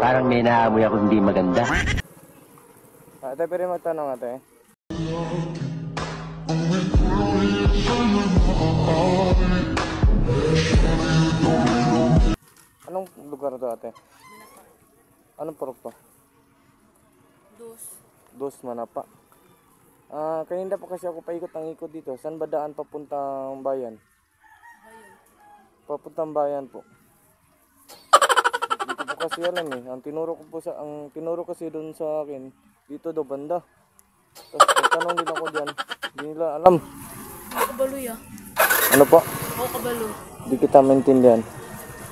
Parang may naamoy ako hindi maganda. Ate, pero magtanong ate. Anong lugar to ate? Anong purok to? Dos Manapa. Kanina pa kasi ako paikot ng ikot dito. Saan ba daan papuntang bayan? Papuntang bayan po. Dito po kasi alam eh. Ang tinuro kasi doon sa akin, dito daw banda. Tapos pagtanong din ako dyan, hindi nila alam. Ako kabalo ya. Ano po? Ako kabalo. Hindi kita maintindihan.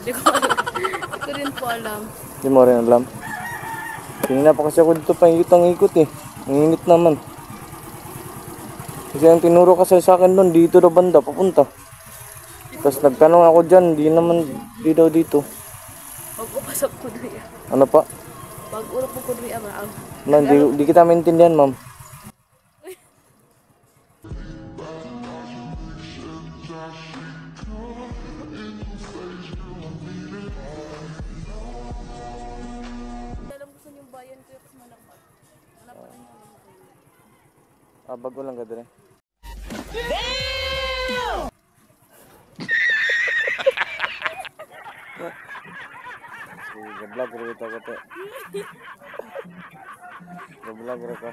Hindi ko alam. Hindi ko rin po alam. Hindi mo rin alam. Kanina pa kasi ako dito paikot ng ikot eh. Ang init naman. Kasi ang tinuro kasi sa akin doon, dito daw banda, papunta. Tapos nagtanong ako dyan, di daw dito. Pag upasap ko doon ya. Ano pa? Pag urap ko doon ya, maang. Man, di kita maintindihan, ma'am. Alam ko saan yung bayan ko yung Manapa. Manapa rin yung Bago lang ka dre. Vlog rin ito ko te. Vlog rin ka.